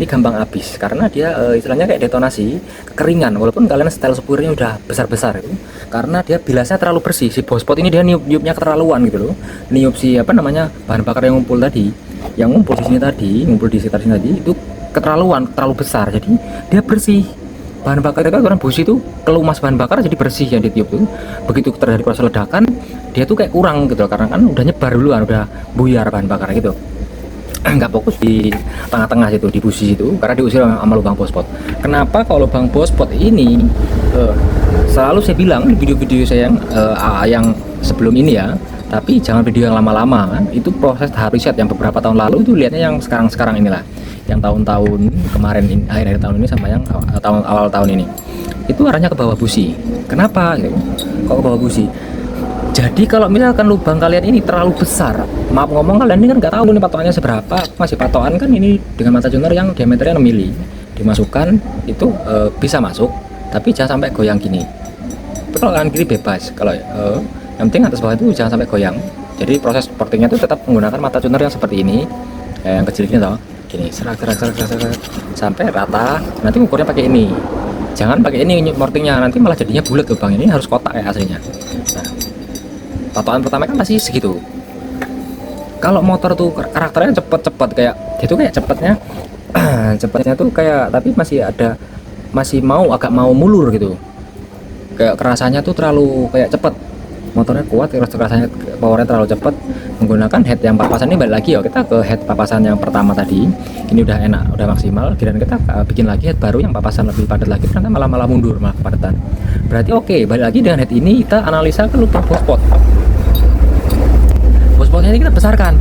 ini gampang habis karena dia istilahnya kayak detonasi, kekeringan. Walaupun kalian setel supirnya udah besar-besar itu, karena dia bilasnya terlalu bersih. Si bospot ini dia niupnya keterlaluan gitu loh. Niup si apa namanya bahan bakar yang ngumpul tadi, yang ngumpul di sini tadi, ngumpul di sekitar sini tadi itu keterlaluan, terlalu besar. Jadi dia bersih. Bahan bakar itu kan busi itu kelumas bahan bakar jadi bersih yang ditiup tuh. Begitu terjadi proses ledakan, dia tuh kayak kurang gitu loh, karena kan udah nyebar duluan, udah buyar bahan bakar gitu. Nggak fokus di tengah-tengah situ, di busi itu, karena diusir sama lubang bospot. Kenapa kalau lubang bospot ini selalu saya bilang di video-video saya yang sebelum ini ya, tapi jangan video yang lama-lama kan, itu proses tahap riset yang beberapa tahun lalu itu lihatnya yang sekarang-sekarang inilah, yang tahun-tahun kemarin ini, akhir tahun ini sama yang awal tahun ini, itu arahnya ke bawah busi. Kenapa gitu? Kok ke bawah busi? Jadi kalau misalkan lubang kalian ini terlalu besar, maaf ngomong, kalian ini kan nggak tahu nih patokannya seberapa, masih patokan kan ini dengan mata tuner yang diameternya 6 mili, dimasukkan itu bisa masuk, tapi jangan sampai goyang gini. Tapi kalau kanan kiri bebas, kalau yang penting atas bawah itu jangan sampai goyang. Jadi proses portingnya itu tetap menggunakan mata tuner yang seperti ini, yang kecil gini tau, gini, serak sampai rata. Nanti ukurnya pakai ini, jangan pakai ini portingnya, nanti malah jadinya bulat lubang. Ini harus kotak kayak aslinya. Nah, patokan pertama kan masih segitu. Kalau motor tuh karakternya cepet-cepet, kayak dia tuh kayak cepetnya cepetnya tuh kayak, tapi masih agak mau mulur gitu, kayak kerasanya tuh terlalu kayak cepet. Motornya kuat, terus kerasanya powernya terlalu cepet. Menggunakan head yang papasan ini, balik lagi ya kita ke head papasan yang pertama tadi, ini udah enak, udah maksimal. Dan kita bikin lagi head baru yang papasan lebih padat lagi, ternyata malah mundur, malah kepadatan. Berarti oke, balik lagi dengan head ini kita analisa ke lubang bospot. Bospotnya ini kita besarkan.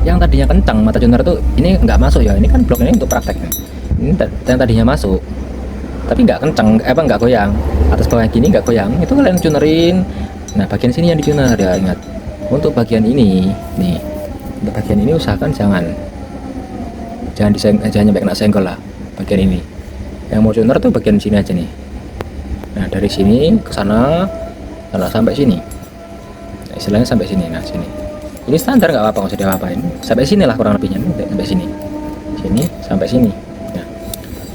Yang tadinya kencang mata tuner tuh ini nggak masuk ya, ini kan blok ini untuk praktek. Ini yang tadinya masuk tapi nggak kencang, nggak goyang, atas bawah gini nggak goyang, itu kalian tunerin. Nah bagian sini yang dituner ya, ingat, untuk bagian ini nih, untuk bagian ini usahakan jangan nyampe kena senggol lah. Bagian ini yang mau tuner tuh bagian sini aja nih. Nah dari sini ke sana sampai sini, nah, istilahnya sampai sini. Nah sini ini standar, nggak apa-apa, nggak usah diapa-apain, sampai sini lah kurang lebihnya, sampai sini sampai sini. Nah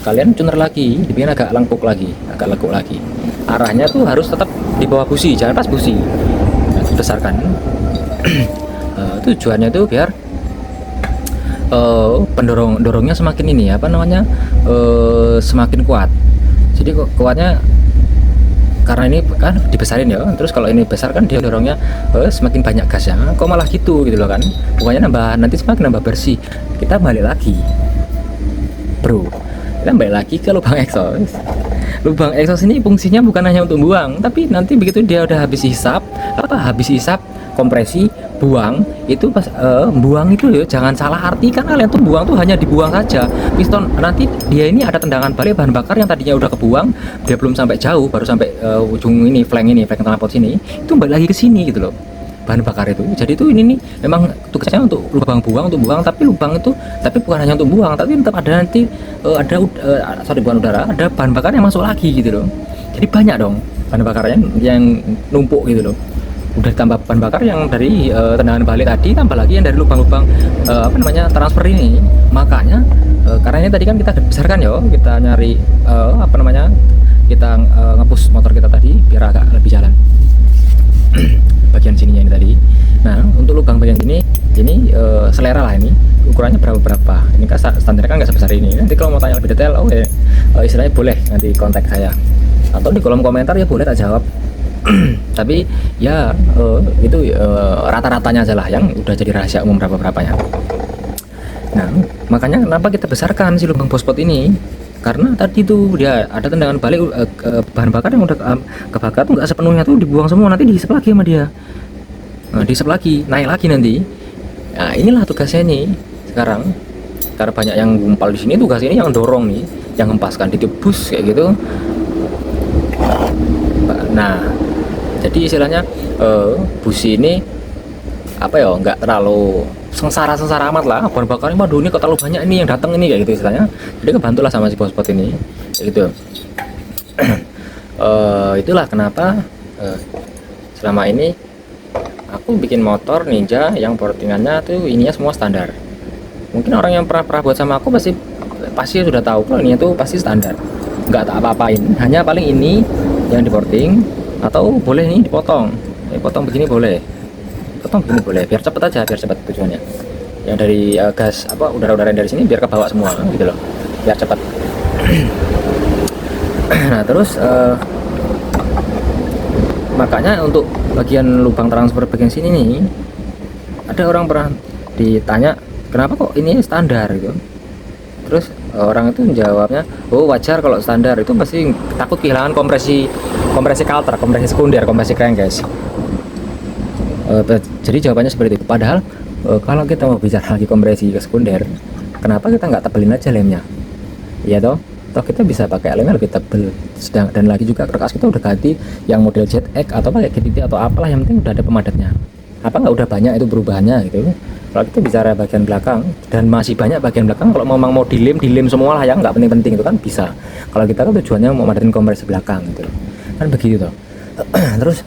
kalian tuner lagi, dibikin agak lekuk lagi, arahnya tuh harus tetap di bawah busi, jangan pas busi. Nah, dibesarkan. Tujuannya tuh biar dorongnya semakin ini apa namanya, semakin kuat. Jadi kuatnya karena ini kan dibesarin ya, terus kalau ini besar kan dia dorongnya semakin banyak gasnya. Kok malah gitu loh kan, bukannya nanti semakin nambah bersih. Kita balik lagi bro, kita balik lagi ke lubang exhaust. Lubang exhaust ini fungsinya bukan hanya untuk buang, tapi nanti begitu dia udah habis hisap kompresi, buang itu pas buang itu ya jangan salah artikan kalian tuh buang tuh hanya dibuang saja piston. Nanti dia ini ada tendangan balik bahan bakar yang tadinya udah kebuang, dia belum sampai jauh, baru sampai ujung ini, flank knalpot sini, itu balik lagi ke sini gitu loh bahan bakar itu. Jadi itu ini nih memang tugasnya untuk lubang buang, untuk buang, tapi lubang itu tapi bukan hanya untuk buang, tapi tetap ada nanti bukan udara, ada bahan bakar yang masuk lagi gitu loh. Jadi banyak dong bahan bakarnya yang numpuk gitu loh. Udah tambah bahan bakar yang dari tendangan balik tadi, tambah lagi yang dari lubang-lubang transfer ini. Makanya karena ini tadi kan kita besarkan ya, kita nyari kita ngepush motor kita tadi biar agak lebih jalan. Bagian sininya ini tadi. Nah untuk lubang bagian ini selera lah, ini ukurannya berapa. Ini kan standarnya kan nggak sebesar ini. Nanti kalau mau tanya lebih detail, istilahnya boleh nanti kontak saya, atau di kolom komentar ya boleh tak jawab. Tapi ya itu rata-ratanya aja lah yang udah jadi rahasia umum berapanya. Nah makanya kenapa kita besarkan si lubang bospot ini, karena tadi tuh dia ada tendangan balik, bahan bakar yang udah kebakar tuh nggak sepenuhnya tuh dibuang semua, nanti dihisap lagi sama dia. Nah, dihisap lagi, naik lagi nanti. Nah inilah tugasnya nih sekarang, karena banyak yang gumpal di sini, tugas ini yang dorong nih, yang hempaskan ditiup bus kayak gitu. Nah jadi istilahnya busi ini nggak terlalu sengsara amat lah bahan bakarnya. Waduh ini kok terlalu banyak ini yang datang ini kayak gitu istilahnya. Jadi kebantulah sama si bospot ini kayak gitu. Itulah kenapa selama ini aku bikin motor Ninja yang portingannya tuh ininya semua standar. Mungkin orang yang pernah buat sama aku pasti pasti sudah tahu kalau ini tuh pasti standar, nggak tak apa-apain, hanya paling ini yang di porting, atau boleh nih dipotong, potong begini boleh, potong begini boleh, biar cepet aja, biar cepet tujuannya. Yang dari gas apa udara-udara yang dari sini biar ke bawah semua gitu loh, biar cepet. Nah terus makanya untuk bagian lubang transfer bagian sini nih, ada orang pernah ditanya kenapa kok ini standar gitu. Terus orang itu menjawabnya, oh wajar kalau standar, itu pasti takut kehilangan kompresi kalter, kompresi sekunder, kompresi crankcase. Jadi jawabannya seperti itu. Padahal kalau kita mau bicara lagi kompresi ke sekunder, kenapa kita nggak tebelin aja lemnya? Iya toh kita bisa pakai lemnya lebih tebel. Dan lagi juga kerkas kita udah ganti yang model ZX atau pakai GTT atau apalah, yang penting udah ada pemadatnya. Apa nggak udah banyak itu perubahannya gitu. Kalau kita bicara bagian belakang, dan masih banyak bagian belakang, kalau memang mau dilem semua lah yang nggak penting-penting itu kan bisa. Kalau kita kan tujuannya mau madatin kompresi belakang gitu kan begitu toh. Terus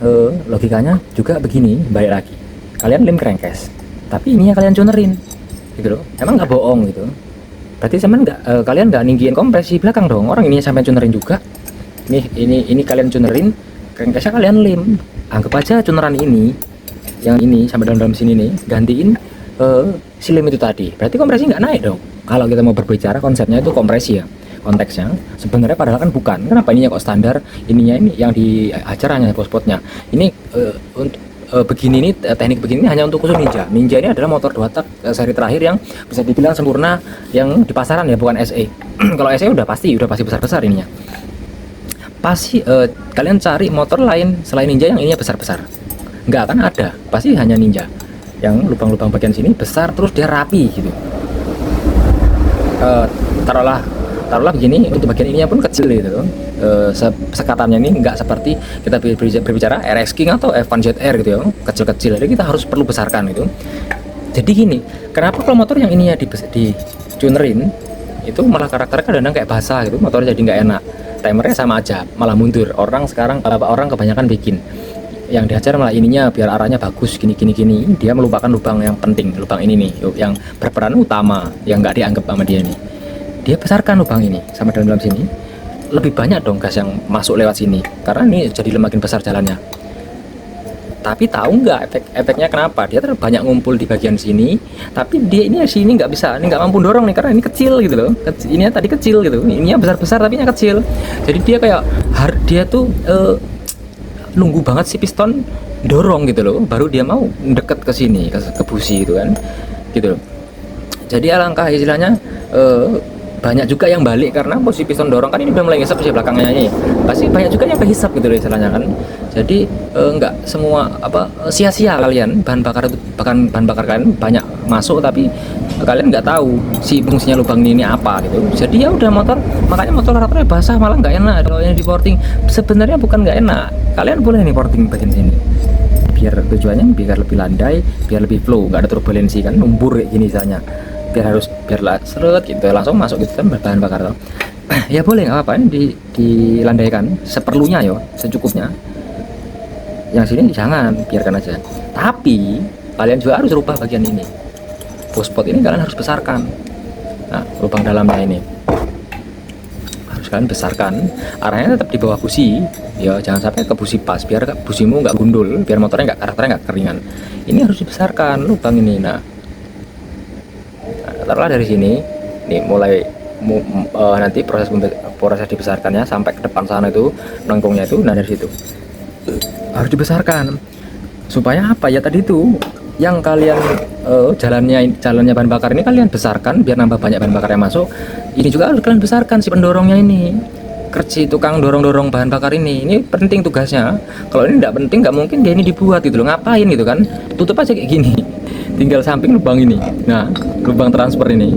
logikanya juga begini, balik lagi, kalian lem crankcase tapi ininya kalian tunerin gitu loh, emang nggak bohong gitu. Berarti kalian nggak ninggiin kompresi belakang dong, orang ini sampai tunerin juga. Ini kalian tunerin, crankcase kalian lem, anggap aja tuneran ini yang ini sampai dalam sini nih gantiin si lem itu tadi, berarti kompresi nggak naik dong. Kalau kita mau berbicara konsepnya itu kompresi ya, konteksnya sebenarnya padahal kan bukan. Kenapa ininya kok standar, ininya ini yang diajar hanya spotnya ini untuk begini, ini teknik begini hanya untuk khusus Ninja. Ninja ini adalah motor 2 tak seri terakhir yang bisa dibilang sempurna yang di pasaran ya, bukan SE. Kalau SE udah pasti besar-besar ininya. Pasti kalian cari motor lain selain Ninja yang ininya besar-besar, nggak akan ada, pasti hanya Ninja yang lubang-lubang bagian sini besar terus dia rapi gitu. Taruhlah begini, untuk bagian ininya pun kecil gitu. Sekatannya ini nggak seperti kita berbicara RX King atau F1 ZR gitu ya, kecil-kecil, jadi kita harus perlu besarkan itu. Jadi gini, kenapa kalau motor yang ininya di tunerin itu malah karakternya kadang-kadang kayak basah gitu, motornya jadi nggak enak, timernya sama aja malah mundur. Orang sekarang, orang kebanyakan bikin yang diajar malah ininya biar arahnya bagus gini, dia melupakan lubang yang penting, lubang ini nih yang berperan utama yang nggak dianggap sama dia nih. Dia besarkan lubang ini sama dalam sini, lebih banyak dong gas yang masuk lewat sini karena ini jadi makin besar jalannya. Tapi tahu nggak efeknya kenapa? Dia terlalu banyak ngumpul di bagian sini, tapi dia ini sini nggak bisa, ini nggak mampu dorong nih karena ini kecil gitu loh. Ini tadi kecil gitu, ininya besar tapi ini kecil. Jadi dia kayak dia tuh nunggu banget si piston dorong gitu loh, baru dia mau deket ke sini, ke busi gitu kan, gitu loh. Jadi alangkah istilahnya banyak juga yang balik karena posisi piston dorong kan ini udah mulai ngisap di belakangnya ini, pasti banyak juga yang kehisap gitu loh istilahnya kan. Jadi nggak semua sia-sia kalian bahan bakar kalian banyak masuk tapi kalian nggak tahu si fungsinya lubang ini apa gitu. Jadi ya udah makanya motor rata-rata basah malah nggak enak. Kalau yang di porting sebenarnya bukan nggak enak, kalian boleh nih porting bagian sini biar tujuannya biar lebih landai, biar lebih flow, nggak ada turbulensi kan, numbur kayak gini misalnya, biar seret gitu langsung masuk gitu kan bahan bakar tuh. Ya boleh nggak apa-apa, ini dilandaikan seperlunya yo, secukupnya. Yang sini jangan, biarkan aja. Tapi kalian juga harus rubah bagian ini, bospot ini kalian harus besarkan. Nah lubang dalamnya ini harus kalian besarkan, arahnya tetap di bawah busi ya, jangan sampai ke busi pas, biar busimu nggak gundul, biar motornya karakternya nggak keringan. Ini harus dibesarkan lubang ini. Nah taruhlah dari sini nih mulai nanti proses dibesarkannya sampai ke depan sana itu lengkungnya itu. Nah dari situ harus dibesarkan supaya apa ya, tadi itu yang kalian jalannya bahan bakar ini kalian besarkan biar nambah banyak bahan bakar yang masuk. Ini juga harus kalian besarkan si pendorongnya ini, kerci tukang dorong bahan bakar ini penting tugasnya. Kalau ini tidak penting nggak mungkin dia ini dibuat gitu loh, ngapain gitu kan, tutup aja kayak gini, tinggal samping lubang ini, nah lubang transfer ini,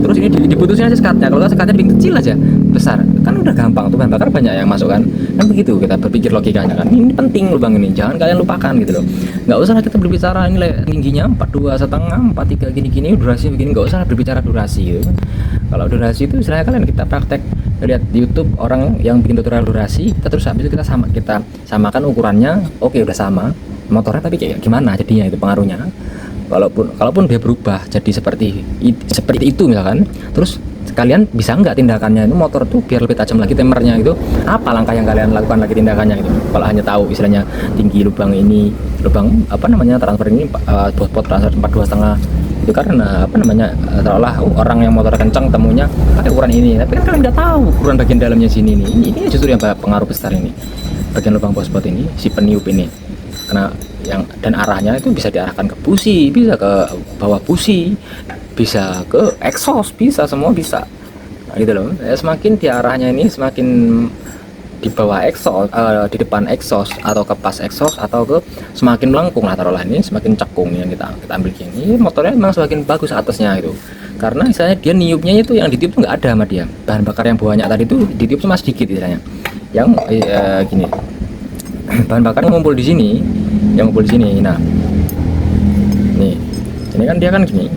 terus ini diputusin aja sekatnya. Kalau sekatnya bikin kecil aja besar kan udah gampang tuh, bahan bakar banyak yang masuk kan begitu kita berpikir logikanya kan. Ini penting lubang ini, jangan kalian lupakan gitu loh. Nggak usah kita berbicara ini tingginya 42,5 43 gini durasi begini, nggak usah berbicara durasi gitu. Kalau durasi itu istilahnya kalian kita praktek lihat di YouTube orang yang bikin tutorial durasi, kita terus habis itu kita samakan ukurannya, oke udah sama motornya, tapi kayak gimana jadinya itu pengaruhnya. Kalaupun dia berubah jadi seperti itu misalkan, terus kalian bisa nggak tindakannya itu motor tuh biar lebih tajam lagi timernya itu, apa langkah yang kalian lakukan lagi tindakannya gitu. Kalau hanya tahu istilahnya tinggi lubang ini, lubang apa namanya transfer ini, pot transfer 42,5 itu karena apa namanya, seolah orang yang motor kencang temunya pakai ukuran ini, tapi kan kalian nggak tahu ukuran bagian dalamnya sini nih. Ini justru yang pengaruh besar ini, bagian lubang bospot ini, si peniup ini, karena yang dan arahnya itu bisa diarahkan ke busi, bisa ke bawah busi, bisa ke exhaust, bisa semua bisa. Nah, gitu loh. Semakin di arahnya ini semakin di bawah exhaust, di depan exhaust atau ke pas exhaust atau ke semakin melengkung lah taruhlah, ini semakin cekung yang kita ambil gini, motornya memang semakin bagus atasnya itu. Karena misalnya dia niupnya itu yang ditiup tuh nggak ada sama dia. Bahan bakar yang banyak tadi itu ditiup cuma sedikit istilahnya. Yang gini. Bahan bakarnya ngumpul di sini, yang ngumpul di sini. Nah, nih, ini kan dia kan gini,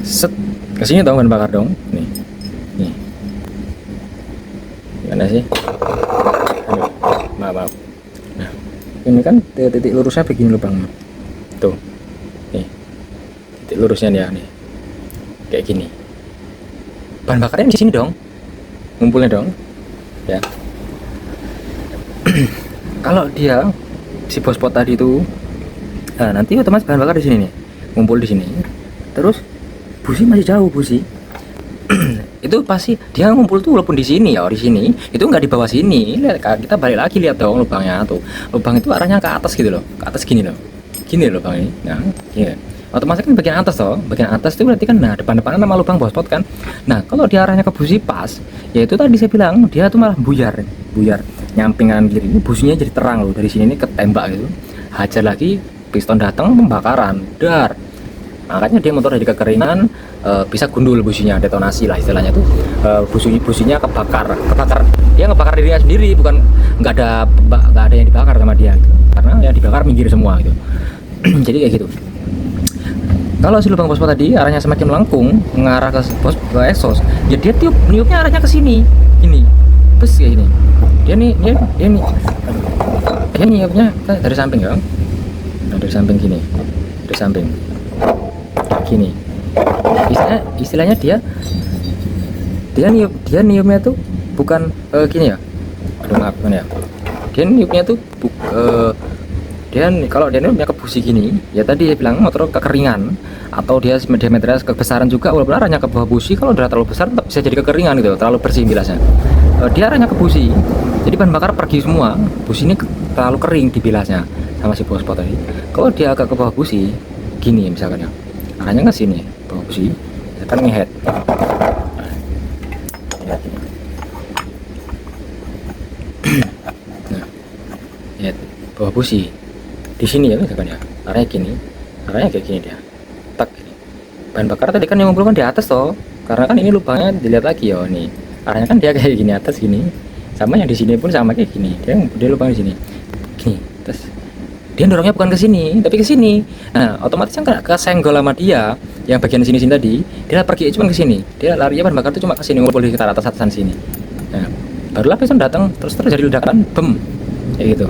set kesini dong bahan bakar dong, nih, gimana sih? Aduh, maaf. Nah, ini kan titik lurusnya begini lubangnya, tuh, nih, titik lurusnya dia nih, kayak gini. Bahan bakarnya di sini dong, ngumpulnya dong, ya. Kalau dia si bospot tadi itu, nah nanti otomatis bahan bakar di sini nih, ngumpul di sini. Terus busi masih jauh busi. Itu pasti dia ngumpul tuh walaupun di sini ya, di sini itu nggak di bawah sini. Lihat, kita balik lagi lihat dong lubangnya tuh. Lubang itu arahnya ke atas gitu loh, ke atas gini loh. Gini loh lubang ini. Nah, gini. Otomatis kan bagian atas toh, bagian atas itu berarti kan nah depan-depanan nama lubang bospot kan. Nah, kalau dia arahnya ke busi pas, ya itu tadi saya bilang dia tuh malah buyar, nyamping kanan kiri. Ini businya jadi terang loh, dari sini ini ketembak gitu. Hajar lagi, piston datang pembakaran, dar. Makanya dia motor jadi kekeringan, bisa gundul businya, detonasi lah istilahnya tuh. Businya kebakar. Dia ngebakar dirinya sendiri, bukan nggak ada yang dibakar sama dia gitu. Karena yang dibakar minggir semua gitu. Jadi kayak gitu. Kalau si lubang bospot tadi arahnya semakin melengkung mengarah ke exhaust, ya dia niupnya arahnya ke sini, gini, terus kayak gini. Dia niupnya dari samping kan, nah, dari samping gini, dari samping, gini. Istilahnya dia niupnya tuh bukan gini ya. Aduh maaf ya. Dia niupnya tuh kalau dia niupnya ke busi gini, ya tadi dia bilang motor kekeringan atau dia diameternya kebesaran juga, walaupun arahnya ke bawah busi, kalau udah terlalu besar tetap bisa jadi kekeringan gitu, terlalu bersih bilasnya. Dia arahnya ke busi, jadi bahan bakar pergi semua, busi ini terlalu kering di bilasnya sama si bospot tadi. Kalau dia agak ke bawah busi gini misalkan ya, arahnya ke sini bawah busi, ya kan ngehead. Nah, lihat bawah busi di sini ya misalkan ya, arahnya gini, arahnya kayak gini dia, tak ini. Bahan bakar tadi kan yang ngumpul kan di atas toh, karena kan ini lubangnya dilihat lagi ya, nih arahnya kan dia kayak gini atas gini, sama yang di sini pun sama kayak gini, dia lubang di sini, gini, terus dia dorongnya bukan ke sini tapi ke sini. Nah otomatis kan ke senggol sama dia yang bagian sini tadi, dia pergi cuma ke sini, dia larinya bahan bakar itu cuma ke sini, ngumpul di sekitar atasan sini. Nah barulah piston datang terus terjadi ledakan, bem, kayak gitu.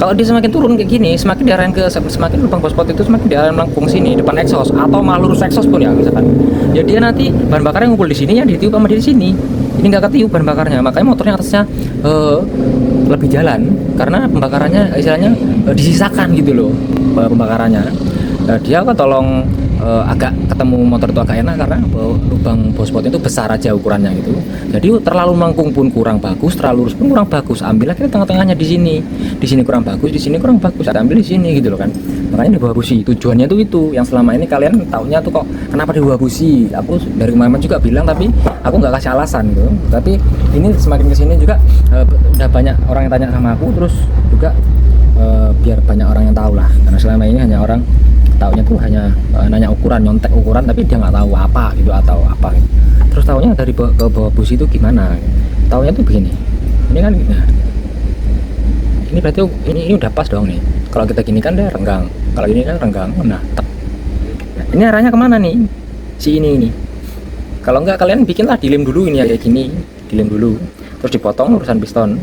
Kalau dia semakin turun kayak gini, semakin diarahin semakin lubang bospot itu semakin diarahin melengkung sini depan exhaust atau malah lurus exhaust pun ya misalkan. Ya dia nanti bahan bakarnya ngumpul di sini, yang ditiup sama dia di sini. Ini nggak ketiup bahan bakarnya, makanya motornya atasnya lebih jalan karena pembakarannya istilahnya disisakan gitu loh pembakarannya. Dia kan tolong agak ketemu motor itu agak enak karena lubang bospot itu besar aja ukurannya gitu. Jadi terlalu melengkung pun kurang bagus, terlalu lurus pun kurang bagus. Ambil aja tengah-tengahnya di sini kurang bagus, di sini kurang bagus. Ambil di sini gitu loh kan. Makanya di bawah busi. Tujuannya tuh itu. Yang selama ini kalian taunya tuh kok kenapa di bawah busi? Aku dari kemarin juga bilang tapi aku nggak kasih alasan gitu. Tapi ini semakin kesini juga udah banyak orang yang tanya sama aku, terus juga biar banyak orang yang tahu lah. Karena selama ini hanya orang taunya tuh hanya nanya ukuran, nyontek ukuran, tapi dia nggak tahu apa gitu atau apa gitu. Terus taunya dari ke bawah busi itu gimana? Taunya tuh begini. Ini kan nah, ini berarti ini udah pas dong nih. Kalau kita gini kan dia renggang. Kalau ini kan renggang. Nah, ini arahnya kemana nih? Si ini. Kalau nggak kalian bikinlah dilem dulu ini ya kayak gini, dilem dulu. Terus dipotong lurusan piston.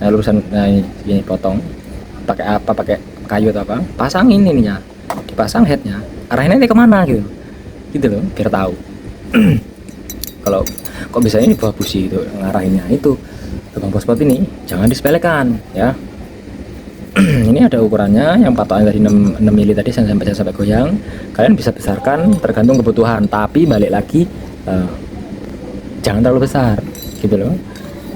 Nah, ini potong. Pakai apa? Pakai kayu atau apa? Pasangin ininya. Dipasang headnya, arahnya nanti kemana gitu loh, biar tahu. kalau kok bisa ini bawah busi itu ngarahinnya. Itu lubang ball spot ini jangan disepelekan ya. Ini ada ukurannya, yang patokan tadi 6 mili tadi sampai goyang. Kalian bisa besarkan tergantung kebutuhan, tapi balik lagi jangan terlalu besar gitu loh.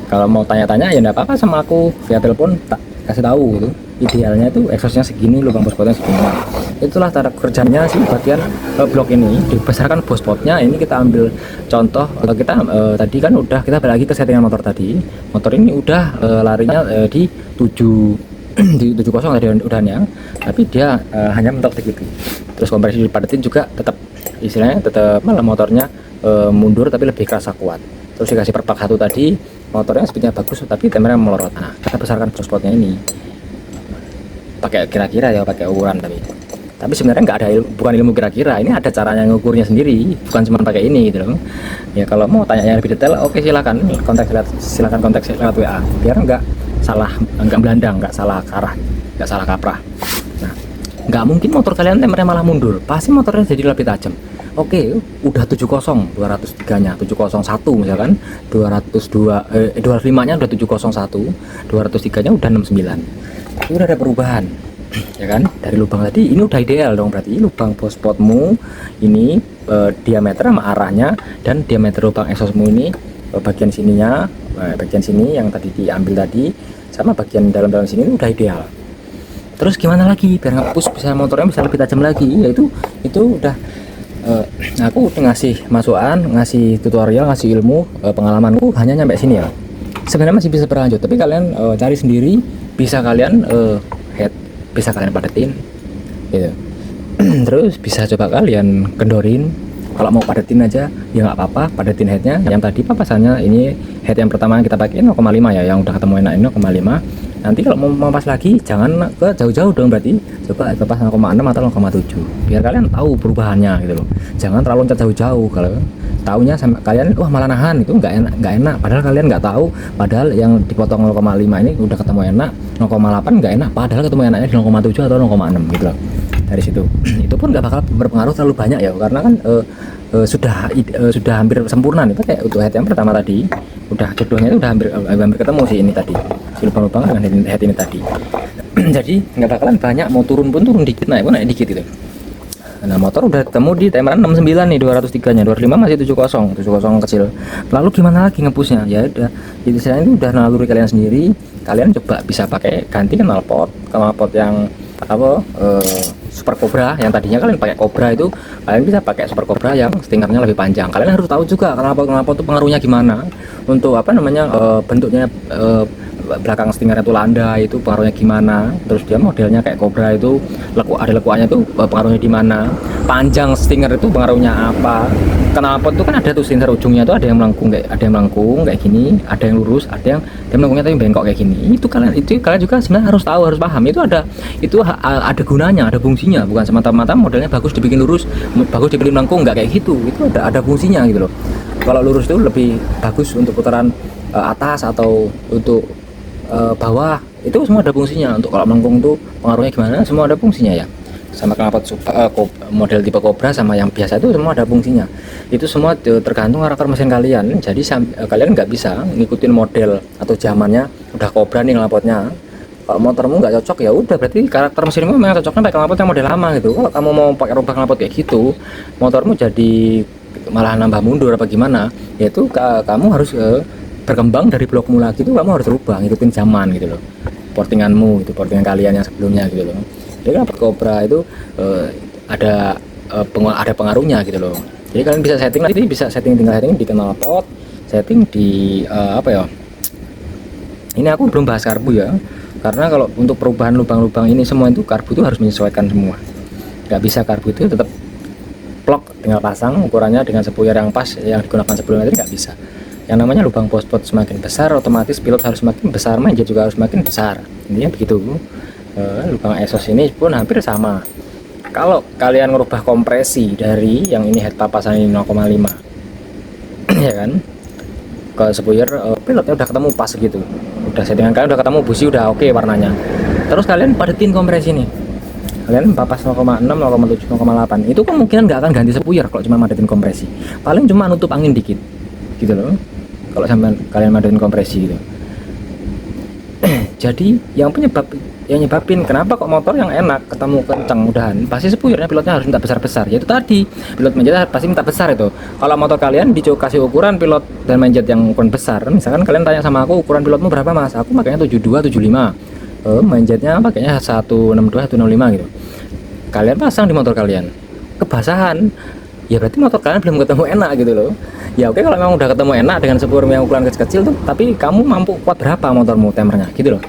Kalau mau tanya-tanya ya enggak apa-apa sama aku via telepon, tak kasih tahu gitu. Idealnya itu exhaustnya segini, lubang ball spotnya segini. Itulah cara kerjanya sih bagian blok ini. Dibesarkan ball spotnya. Ini kita ambil contoh, kita tadi kan udah kita balik lagi ke settingan motor tadi. Motor ini udah larinya di 70 tadi udahnya, tapi dia hanya mentok gitu. Terus kompresi dipadetin juga tetap, istilahnya tetap malah motornya mundur tapi lebih kerasa kuat. Terus dikasih perpak satu tadi, motornya speednya bagus tapi temernya melorot. Nah, kita besarkan spotnya ini pakai kira-kira ya, pakai ukuran, tapi sebenarnya nggak ada bukan ilmu kira-kira, ini ada caranya ngukurnya sendiri, bukan cuma pakai ini gitu loh ya. Kalau mau tanya yang lebih detail, oke, silakan kontak lewat WA, biar nggak salah, nggak belandang, nggak salah arah, nggak salah kaprah. Nah, nggak mungkin motor kalian temernya malah mundur, pasti motornya jadi lebih tajam. Oke, udah 70, 203 nya 701 misalkan, 202 205 nya udah 701, 203 nya udah 69. Itu udah ada perubahan ya kan. Dari lubang tadi ini udah ideal dong, berarti lubang ball spotmu ini diameter sama arahnya, dan diameter lubang exhaustmu ini bagian sininya, bagian sini yang tadi diambil tadi, sama bagian dalam-dalam sini udah ideal. Terus gimana lagi biar nge-push bisa motornya bisa lebih tajam lagi? Yaitu itu udah aku ngasih masukan, ngasih tutorial, ngasih ilmu, pengalamanku hanya nyampe sini ya. Sebenarnya masih bisa berlanjut, tapi kalian cari sendiri, bisa kalian head, bisa kalian padetin gitu. Terus bisa coba kalian kendorin. Kalau mau padetin aja ya nggak apa-apa, padetin headnya. Yang tadi papasannya ini head yang pertama kita pakai 0,5 ya, yang udah ketemu enak 0,5. Nanti kalau mau pas lagi jangan ke jauh-jauh dong, berarti coba pas 0,6 atau 0,7 biar kalian tahu perubahannya gitu loh. Jangan terlalu loncat jauh-jauh, kalau taunya sama kalian wah malah nahan, itu nggak enak, padahal kalian nggak tahu, padahal yang dipotong 0,5 ini udah ketemu enak, 0,8 nggak enak, padahal ketemu enaknya di 0,7 atau 0,6 gitu loh. Dari situ itu pun nggak bakal berpengaruh terlalu banyak ya, karena kan sudah hampir sempurna nih pakai untuk head yang pertama tadi, udah jodohnya itu udah hampir ketemu sih ini tadi, si lubang-lubang dengan head ini tadi. Jadi nggak bakalan banyak, mau turun pun turun dikit, naik pun naik dikit gitu. Nah, motor udah ketemu di temeran 69 nih, 203 nya, 25 masih 70 kecil. Lalu gimana lagi ngepusnya? Ya udah, jadi saya ini udah naluri kalian sendiri. Kalian coba bisa pakai ganti knalpot yang apa, Super Cobra. Yang tadinya kalian pakai Cobra itu, kalian bisa pakai Super Cobra yang stingernya lebih panjang. Kalian harus tahu juga knalpot itu pengaruhnya gimana untuk apa namanya, bentuknya, belakang stingernya itu landai itu pengaruhnya gimana. Terus dia modelnya kayak Cobra itu ada lekuannya tuh pengaruhnya di mana. Panjang stinger itu pengaruhnya apa. Knalpot itu kan ada tuh stinger ujungnya tuh ada yang melengkung kayak gini, ada yang lurus, ada yang dia melengkungnya tapi bengkok kayak gini. Itu kalian juga sebenarnya harus tahu, harus paham. Itu ada gunanya, ada fungsinya, bukan semata-mata modelnya bagus dibikin lurus, bagus dibikin melengkung, nggak kayak gitu. Itu ada fungsinya gitu loh. Kalau lurus itu lebih bagus untuk putaran atas atau untuk bawah, itu semua ada fungsinya. Untuk kalau melengkung tuh pengaruhnya gimana, semua ada fungsinya ya. Sama knalpot model tipe Cobra sama yang biasa itu semua ada fungsinya. Itu semua tergantung karakter mesin kalian. Jadi kalian nggak bisa ngikutin model atau zamannya udah Cobra nih knalpotnya. Kalau motormu nggak cocok ya udah, berarti karakter mesinmu memang cocoknya pakai knalpot yang model lama gitu. Kalau kamu mau pakai rubah knalpot kayak gitu, motormu jadi malah nambah mundur apa gimana, yaitu kamu harus berkembang dari blokmu lagi, itu kamu harus rubah ngikutin zaman gitu loh, portinganmu gitu, portingan kalian yang sebelumnya gitu loh. Jadi knalpot Cobra itu ada pengaruhnya gitu loh. Jadi kalian bisa setting, nanti bisa tinggal setting di knalpot, setting di apa ya, ini aku belum bahas karbu ya, karena kalau untuk perubahan lubang-lubang ini semua itu karbu itu harus menyesuaikan semua. Nggak bisa karbu itu tetap plok tinggal pasang ukurannya dengan sepuyer yang pas yang digunakan sebelumnya, itu nggak bisa. Yang namanya lubang ball spot semakin besar, otomatis pilot harus semakin besar, manajer juga harus semakin besar, intinya begitu. Lubang exhaust ini pun hampir sama. Kalau kalian merubah kompresi dari yang ini head papasan ini 0,5 ya kan, ke sepuyer pilotnya udah ketemu pas gitu, udah settingan kalian udah ketemu, busi udah oke warnanya. Terus kalian padetin kompresi nih, kalian papas 0,6, 0,7, 0,8, itu kemungkinan nggak akan ganti sepuyer kalau cuma padetin kompresi, paling cuma nutup angin dikit gitu loh kalau sampai kalian maduin kompresi gitu. Jadi yang nyebabin kenapa kok motor yang enak ketemu kencang udahan pasti spuyernya pilotnya harus minta besar-besar, yaitu tadi pilot manjet pasti minta besar itu. Kalau motor kalian dikasih ukuran pilot dan manjet yang ukuran besar, misalkan kalian tanya sama aku ukuran pilotmu berapa mas, aku makanya 72 75, manjetnya pakainya 162 165 gitu, kalian pasang di motor kalian kebasahan, ya berarti motor kalian belum ketemu enak gitu loh. Ya oke, kalau memang udah ketemu enak dengan spur yang ukuran kecil-kecil tuh, tapi kamu mampu kuat berapa motormu temernya gitu loh.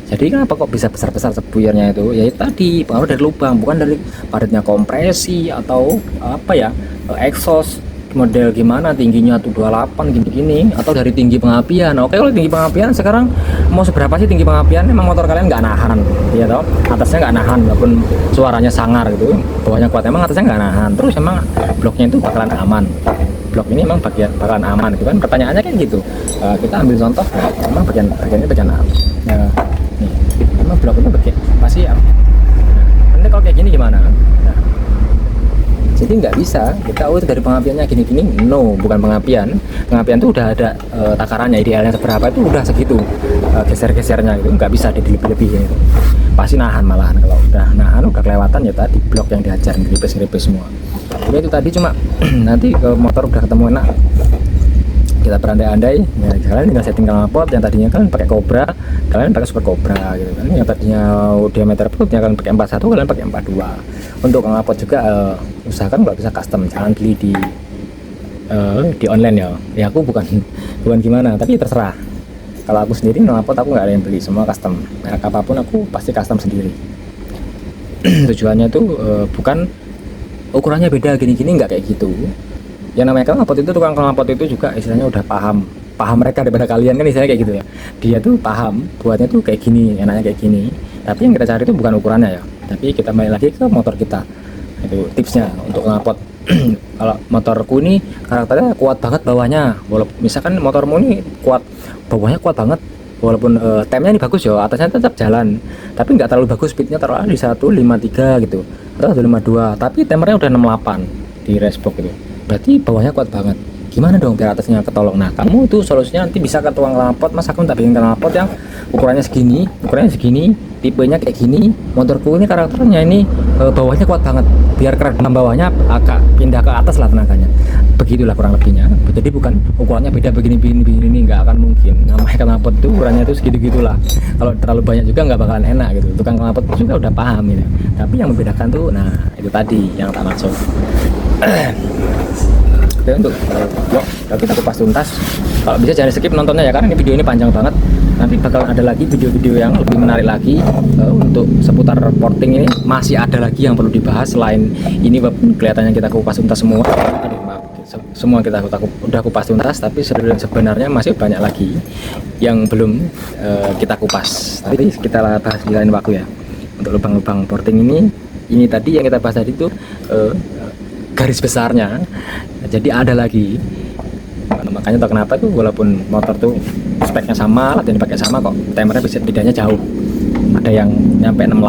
Jadi kenapa kok bisa besar-besar spuyernya itu? Ya itu tadi pengaruh dari lubang, bukan dari padatnya kompresi atau apa ya, exhaust model gimana tingginya tuh 28 gini-gini, atau dari tinggi pengapian. Oke, kalau tinggi pengapian sekarang mau seberapa sih tinggi pengapian, memang motor kalian nggak nahan ya toh, atasnya nggak nahan walaupun suaranya sangar gitu, bawahnya kuat, emang atasnya nggak nahan, terus emang bloknya itu bakalan aman, blok ini emang bakalan aman gitu kan, pertanyaannya kan gitu. Kita ambil contoh, emang bagian ini bagian apa ya, nih emang blok itu bagian pasti ya. Nah, nanti kalau kayak gini gimana? Nah, jadi nggak bisa kita itu dari pengapiannya gini-gini, no, bukan pengapian. Pengapian itu udah ada takarannya, idealnya seberapa itu udah segitu, geser-gesernya itu nggak bisa dilebih-lebihin itu, pasti nahan malahan. Kalau udah nahan udah kelewatan ya tadi blok yang diajar ngeripis-ngeripis semua. Jadi itu tadi cuma nanti motor udah ketemu enak, kita berandai-andai ya, kalian tinggal setting knalpot yang tadinya kalian pakai Cobra, kalian pakai Super Cobra gitu kan, yang tadinya diameter perutnya kalian pakai 41, kalian pakai 42. Untuk knalpot juga usahakan kalau bisa custom, jangan beli di online ya aku bukan gimana, tapi terserah. Kalau aku sendiri knalpot aku nggak ada yang beli, semua custom, merek apapun aku pasti custom sendiri. Tujuannya itu bukan ukurannya beda gini-gini, nggak kayak gitu. Yang namanya knalpot itu, tukang knalpot itu juga istilahnya udah paham mereka daripada kalian kan, istilahnya kayak gitu ya. Dia tuh paham buatnya tuh kayak gini, enaknya kayak gini. Tapi yang kita cari itu bukan ukurannya ya, tapi kita balik lagi ke motor kita. Itu tipsnya untuk knalpot. Kalau motorku ini karakternya kuat banget bawahnya, walaupun misalkan motormu ini kuat bawahnya kuat banget, walaupun temnya ini bagus ya, atasnya tetap jalan, tapi nggak terlalu bagus, speednya taruh di 153 gitu atau 152, tapi temernya udah 68 di racebook gitu, berarti bawahnya kuat banget. Gimana dong biar atasnya ketolong? Nah, kamu tuh solusinya nanti bisa ke tukang knalpot, mas aku minta bikin knalpot yang ukurannya segini, tipenya kayak gini, motorku ini karakternya ini bawahnya kuat banget, biar keredam bawahnya agak pindah ke atas lah tenaganya, begitulah kurang lebihnya. Jadi bukan ukurannya beda begini nggak akan mungkin. Namanya knalpot itu ukurannya itu segitu-gitulah, kalau terlalu banyak juga nggak bakalan enak gitu. Tukang knalpot juga udah paham gitu, tapi yang membedakan tuh nah itu tadi yang tak maksud. Oke, untuk vlog kita kupas tuntas, kalau bisa jangan skip nontonnya ya, karena ini video ini panjang banget. Nanti bakal ada lagi video-video yang lebih menarik lagi untuk seputar porting ini, masih ada lagi yang perlu dibahas selain ini, walaupun kelihatannya kita kupas tuntas semua. Aduh, maaf, semua kita udah kupas tuntas, tapi sebenarnya masih banyak lagi yang belum kita kupas, tapi kita bahas di lain waktu ya. Untuk lubang-lubang porting ini tadi yang kita bahas tadi itu garis besarnya. Jadi ada lagi, makanya tau kenapa tuh walaupun motor tuh speknya sama, latihan dipakai sama, kok timernya bisa bedanya jauh. Ada yang nyampe 68,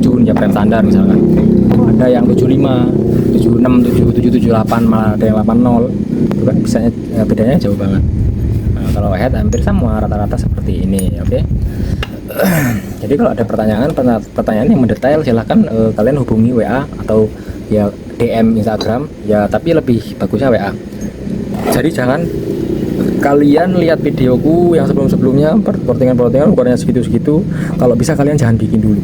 67 ya frame standar misalkan, ada yang 75, 76, 77, 78, malah ada yang 80. Itu kan bisanya bedanya jauh banget. Nah, kalau head hampir sama, rata-rata seperti ini. Oke. Jadi kalau ada pertanyaan yang mendetail, silahkan kalian hubungi WA atau ya DM Instagram ya, tapi lebih bagusnya WA. Jadi jangan kalian lihat videoku yang sebelumnya portingan ukurannya segitu, kalau bisa kalian jangan bikin dulu.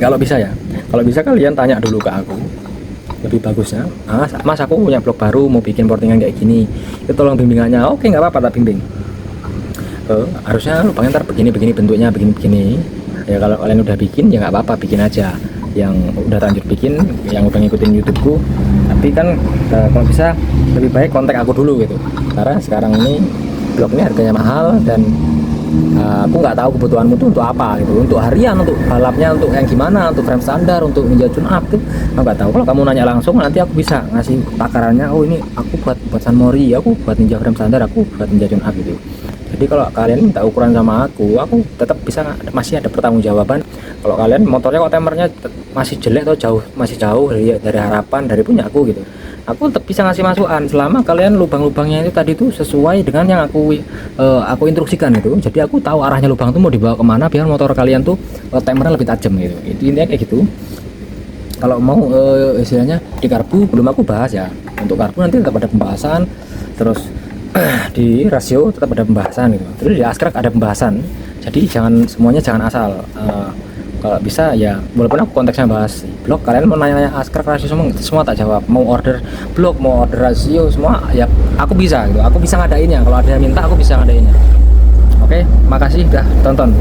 Kalau bisa kalian tanya dulu ke aku, lebih bagusnya mas aku punya blog baru mau bikin portingan kayak gini, itu tolong bimbingannya. Oke, nggak apa-apa, tak bimbing. Harusnya lubangnya ntar begini bentuknya begini ya. Kalau kalian udah bikin ya nggak apa-apa, bikin aja. Yang udah lanjut bikin, yang udah ngikutin YouTubeku, tapi kan kalau bisa lebih baik kontak aku dulu gitu, karena sekarang ini blog ini harganya mahal dan aku nggak tahu kebutuhanmu tuh untuk apa gitu, untuk harian, untuk balapnya, untuk yang gimana, untuk frame standar, untuk ninja tune up tuh aku nggak tahu. Kalau kamu nanya langsung nanti aku bisa ngasih takarannya, oh ini aku buat San Mori, aku buat ninja frame standar, aku buat ninja tune up gitu. Jadi kalau kalian minta ukuran sama aku tetap bisa, masih ada pertanggungjawaban. Kalau kalian motornya kok temernya masih jelek atau masih jauh dari harapan dari punya aku gitu, aku tetap bisa ngasih masukan selama kalian lubang-lubangnya itu tadi tuh sesuai dengan yang aku instruksikan gitu. Jadi aku tahu arahnya lubang tuh mau dibawa kemana biar motor kalian tuh timernya lebih tajam gitu. Itu intinya kayak gitu. Kalau mau istilahnya di karbu belum aku bahas ya. Untuk karbu nanti tetap ada pembahasan, terus di rasio tetap ada pembahasan gitu. Terus di askrek ada pembahasan. Jadi semuanya jangan asal. Kalau bisa ya, walaupun aku konteksnya bahas blok, kalian mau nanya askrek rasio semua tak jawab. Mau order blok, mau order rasio semua ya aku bisa gitu. Aku bisa ngadainnya. Kalau ada yang minta aku bisa ngadainnya. Oke, makasih udah tonton.